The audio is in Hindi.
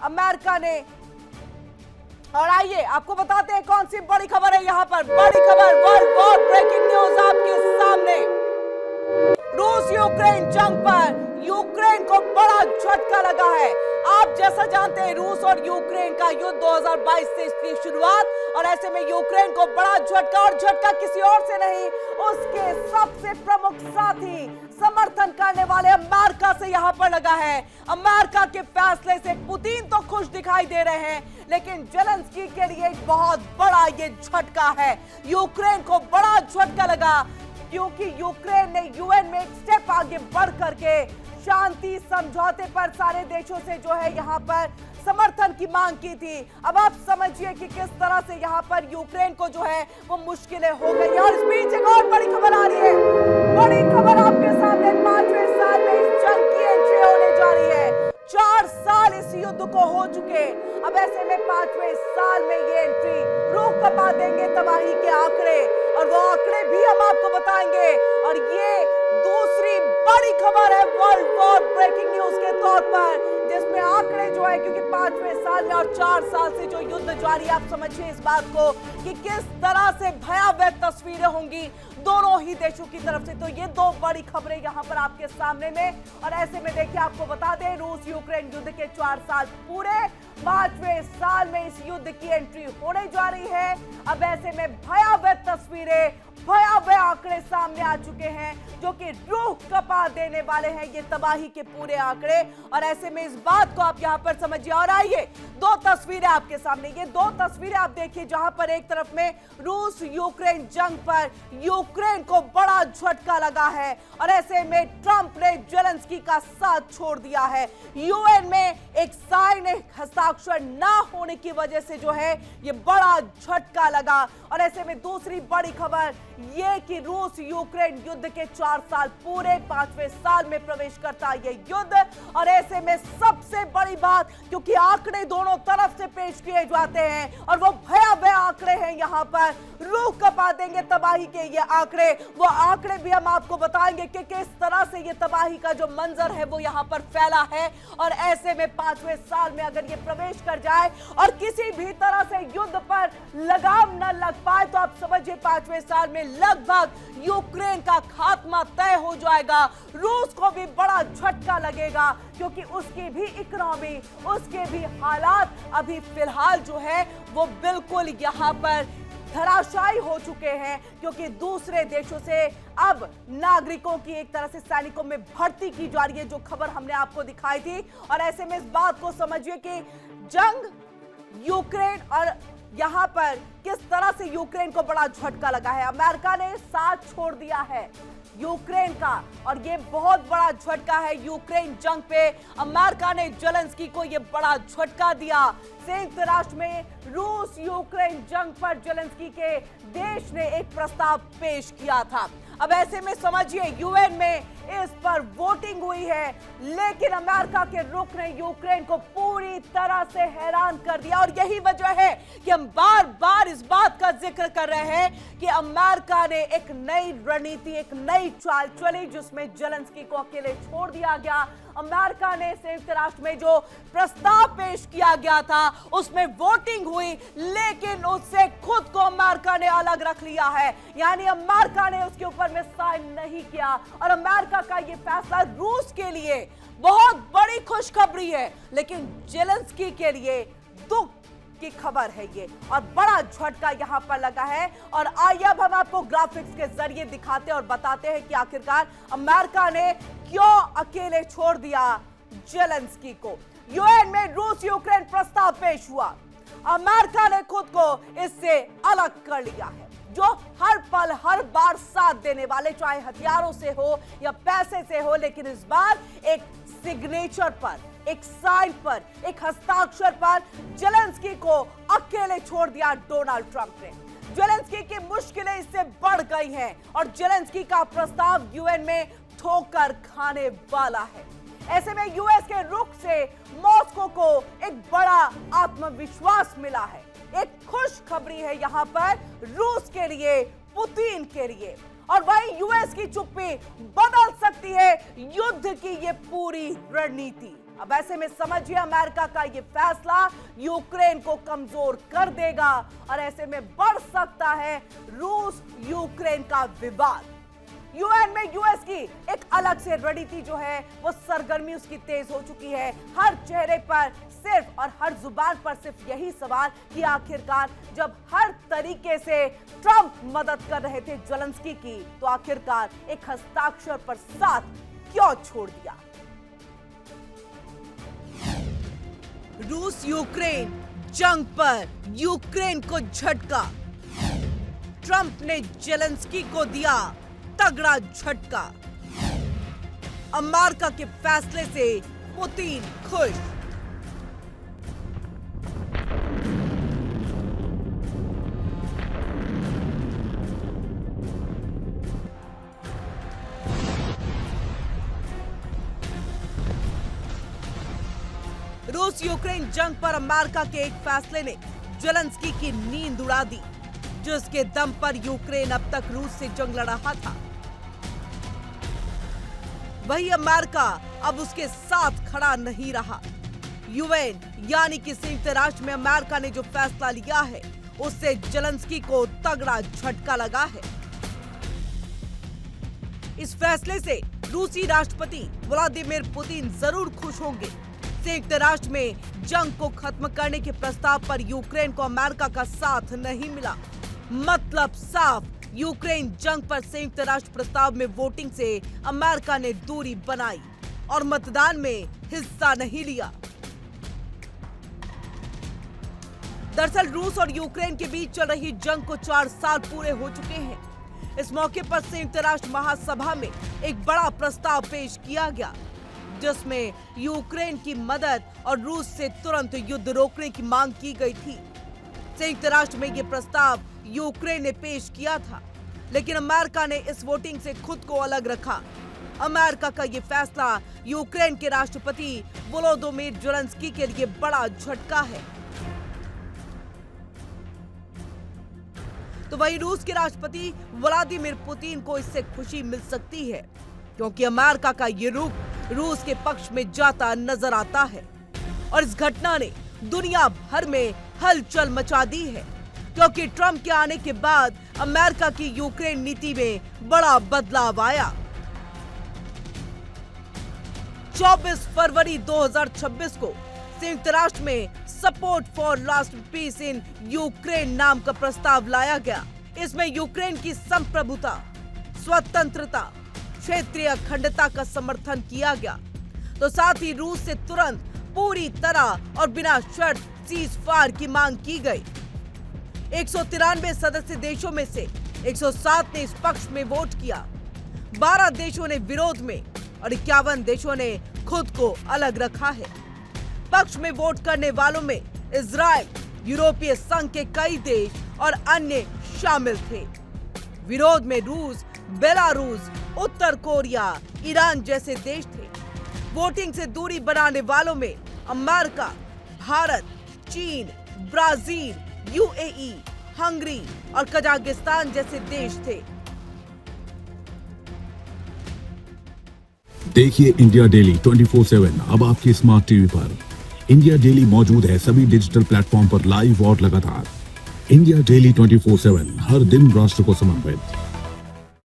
अमेरिका ने। और आइए आपको बताते हैं कौन सी बड़ी खबर है। यहां पर बड़ी खबर, वर्ल्ड वॉर ब्रेकिंग न्यूज आपके सामने। रूस यूक्रेन जंग पर यूक्रेन को बड़ा झटका लगा है। आप जैसा जानते हैं रूस और यूक्रेन का युद्ध 2022 से इसकी शुरुआत, और ऐसे में यूक्रेन को बड़ा झटका, और झटका किसी और से नहीं, उसके सबसे प्रमुख साथी समर्थन करने वाले अमेरिका से यहां पर लगा है। अमेरिका के फैसले से पुतिन तो खुश दिखाई दे रहे हैं, लेकिन जेलेंस्की के लिए एक बहुत बड़ा ये झटका है। यूक्रेन को बड़ा झटका लगा क्योंकि यूक्रेन ने यूएन में एक स्टेप आगे बढ़ करके शांति समझौते पर सारे देशों से जो है यहाँ पर समर्थन की मांग की थी। अब आप समझिए कि किस तरह से यहाँ पर यूक्रेन को जो है वो मुश्किलें हो गई। और इस बीच एक और बड़ी खबर आ रही है। बड़ी खबर आपके सामने, 5वें साल में इस जंग की एंट्री होने जा रही है। 4 साल इस युद्ध को हो चुके। अब ऐसे में 5वें साल में ये एंट्री रूह कपा देंगे तबाही के आंकड़े, और वो आंकड़े भी हम आपको बताएंगे। और ये दूसरी बड़ी खबर है वर्ल्ड वॉर ब्रेकिंग न्यूज के तौर पर, जिसमें आंकड़े जो है, क्योंकि 5वें साल में और 4 साल से जो युद्ध जारी है, आप समझिए इस बात को कि किस तरह से भयावह तस्वीरें होंगी दोनों ही देशों की तरफ से। तो ये 2 बड़ी खबरें यहां पर आपके सामने में। और ऐसे में देखिए आपको बता दें, रूस यूक्रेन युद्ध के 4 साल पूरे, 5वें साल में इस युद्ध की एंट्री होने जा रही है। अब ऐसे में भयावह तस्वीरें, भयावह आंकड़े सामने आ चुके हैं जो कि रूह कपा देने वाले हैं, ये तबाही के पूरे आंकड़े। और ऐसे में इस बात को आप यहां पर समझिए। और आइए 2 तस्वीरें आपके सामने, ये 2 तस्वीरें आप देखिए, जहां पर एक तरफ में रूस यूक्रेन जंग पर यूक्रेन को बड़ा झटका लगा है, और ऐसे में ट्रंप ने जेलेंस्की का साथ छोड़ दिया है। यूएन में एक साइन, हस्ताक्षर ना होने की वजह से जो है ये बड़ा झटका लगा। और ऐसे में दूसरी बड़ी खबर ये कि रूस यूक्रेन युद्ध के 4 साल पूरे, 5वें साल में प्रवेश करता है ये युद्ध। और ऐसे में सबसे बड़ी बात, क्योंकि आंकड़े दोनों तरफ से पेश किए जाते हैं, और वो भयावह आंकड़े हैं, यहां पर रूह कपा देंगे तबाही के ये आंकड़े। वो आंकड़े भी हम आपको बताएंगे कि किस तरह से ये तबाही का जो मंजर है वो यहां पर फैला है। और ऐसे में 5वें साल में अगर ये प्रवेश कर जाए और किसी भी तरह से युद्ध पर लगाम न लग पाए, तो आप समझिए 5वें साल में लगभग यूक्रेन का खात्मा तय हो जाएगा। रूस को भी बड़ा झटका लगेगा, क्योंकि उसकी भी इकोनॉमी, उसके भी हालात अभी फिलहाल जो है वो बिल्कुल यहां पर धराशायी हो चुके हैं, क्योंकि दूसरे देशों से अब नागरिकों की एक तरह से सैनिकों में भर्ती की जा रही है, जो खबर हमने आपको दिखाई थी। और ऐसे में इस बात को समझिए कि जंग यूक्रेन, और यहां पर किस तरह से यूक्रेन को बड़ा झटका लगा है। अमेरिका ने साथ छोड़ दिया है यूक्रेन का, और ये बहुत बड़ा झटका है यूक्रेन जंग पे। अमेरिका ने जेलेंस्की को ये बड़ा झटका दिया। संयुक्त राष्ट्र में रूस यूक्रेन जंग पर जेलेंस्की के देश ने एक प्रस्ताव पेश किया था। अब ऐसे में समझिए यूएन में इस पर वोटिंग हुई है, लेकिन अमेरिका के रुख ने यूक्रेन को पूरी तरह से हैरान कर दिया। और यही वजह है कि हम बार बार इस बात का जिक्र कर रहे हैं कि अमेरिका ने एक नई रणनीति, एक नई चाल चली, जिसमें जेलेंस्की को अकेले छोड़ दिया गया। अमेरिका ने संयुक्त राष्ट्र में जो प्रस्ताव पेश किया गया था उसमें वोटिंग हुई, लेकिन उससे खुद को अमेरिका ने अलग रख लिया है, यानी अमेरिका ने उसके ऊपर में साइन नहीं किया। और अमेरिका का ये फैसला रूस के लिए बहुत बड़ी खुशखबरी है, लेकिन जेलेंस्की के लिए दुख की खबर है ये, और बड़ा झटका यहां पर लगा है। और आइए अब हम आपको ग्राफिक्स के जरिए दिखाते हैं और बताते हैं कि आखिरकार अमेरिका ने क्यों अकेले छोड़ दिया जेलेंस्की को। यूएन में रूस यूक्रेन प्रस्ताव पेश हुआ, अमेरिका ने खुद को इससे अलग कर लिया है। जो हर पल हर बार साथ देने वाले, चाहे हथियारों से हो या पैसे से हो, लेकिन इस बार एक सिग्नेचर पर, एक साइन पर, एक हस्ताक्षर पर जेलेंस्की को अकेले छोड़ दिया डोनाल्ड ट्रंप ने। जेलेंस्की की मुश्किलें इससे बढ़ गई हैं, और जेलेंस्की का प्रस्ताव यूएन में ठोकर खाने वाला है। ऐसे में यूएस के रुख से मॉस्को को एक बड़ा आत्मविश्वास मिला है। एक खुशखबरी है यहां पर रूस के लिए, पुतिन के लिए। और वहीं यूएस की चुप्पी बदल सकती है युद्ध की ये पूरी रणनीति। अब ऐसे में समझिए अमेरिका का ये फैसला यूक्रेन को कमजोर कर देगा और ऐसे में बढ़ सकता है रूस यूक्रेन का विवाद। यूएन में यूएस की एक अलग से रणनीति जो है वो सरगर्मी उसकी तेज हो चुकी है। हर चेहरे पर सिर्फ और हर जुबान पर सिर्फ यही सवाल कि आखिरकार जब हर तरीके से ट्रंप मदद कर रहे थे ज़ेलेंस्की की, तो आखिरकार एक हस्ताक्षर पर साथ क्यों छोड़ दिया। रूस यूक्रेन जंग पर यूक्रेन को झटका, ट्रंप ने ज़ेलेंस्की को दिया तगड़ा झटका। अमेरिका के फैसले से पुतिन खुश। रूस यूक्रेन जंग पर अमेरिका के एक फैसले ने ज़ेलेंस्की की नींद उड़ा दी, जिसके दम पर यूक्रेन अब तक रूस से जंग लड़ रहा था। वही अमेरिका अब उसके साथ खड़ा नहीं रहा। यूएन यानी कि संयुक्त राष्ट्र में अमेरिका ने जो फैसला लिया है उससे ज़ेलेंस्की को तगड़ा झटका लगा है। इस फैसले से रूसी राष्ट्रपति व्लादिमीर पुतिन जरूर खुश होंगे। संयुक्त राष्ट्र में जंग को खत्म करने के प्रस्ताव पर यूक्रेन को अमेरिका का साथ नहीं मिला। मतलब साफ, यूक्रेन जंग पर संयुक्त राष्ट्र प्रस्ताव में वोटिंग से अमेरिका ने दूरी बनाई और मतदान में हिस्सा नहीं लिया। दरअसल रूस और यूक्रेन के बीच चल रही जंग को 4 साल पूरे हो चुके हैं। इस मौके पर संयुक्त राष्ट्र महासभा में एक बड़ा प्रस्ताव पेश किया गया, जिसमें यूक्रेन की मदद और रूस से तुरंत युद्ध रोकने की मांग की गई थी। संयुक्त राष्ट्र में यह प्रस्ताव यूक्रेन ने पेश किया था, लेकिन अमेरिका ने इस वोटिंग से खुद को अलग रखा। अमेरिका का यह फैसला यूक्रेन के राष्ट्रपति वोलोदिमीर ज़ेलेंस्की के लिए बड़ा झटका है। तो वहीं रूस के राष्ट्रपति व्लादिमीर पुतिन को इससे खुशी मिल सकती है, क्योंकि अमेरिका का ये रुख रूस के पक्ष में जाता नजर आता है। और इस घटना ने दुनिया भर में हलचल मचा दी है, क्योंकि ट्रंप के आने के बाद अमेरिका की यूक्रेन नीति में बड़ा बदलाव आया। 24 फरवरी 2026 को संयुक्त राष्ट्र में support for last peace in Ukraine नाम का प्रस्ताव लाया गया। इसमें यूक्रेन की संप्रभुता, स्वतंत्रता, क्षेत्रीय अखंडता का समर्थन किया गया। तो साथ ही रूस से तुरंत पूरी तरह और बिना शर्त सीज फायर की मांग की गई। 193 सदस्य देशों में से 107 ने इस पक्ष में वोट किया, 12 देशों ने विरोध में और 51 देशों ने खुद को अलग रखा है। पक्ष में वोट करने वालों में इजराइल, यूरोपीय संघ के कई देश और अन्य शामिल थे। विरोध में रूस, बेलारूस, उत्तर कोरिया, ईरान जैसे देश थे। वोटिंग से दूरी बनाने वालों में अमेरिका, भारत, चीन, ब्राजील, यूएई, हंगरी और कजाकिस्तान जैसे देश थे। देखिए इंडिया डेली 24/7 अब आपके स्मार्ट टीवी पर। इंडिया डेली मौजूद है सभी डिजिटल प्लेटफॉर्म पर लाइव और लगातार। इंडिया डेली 24/7 हर दिन राष्ट्र को समर्पित।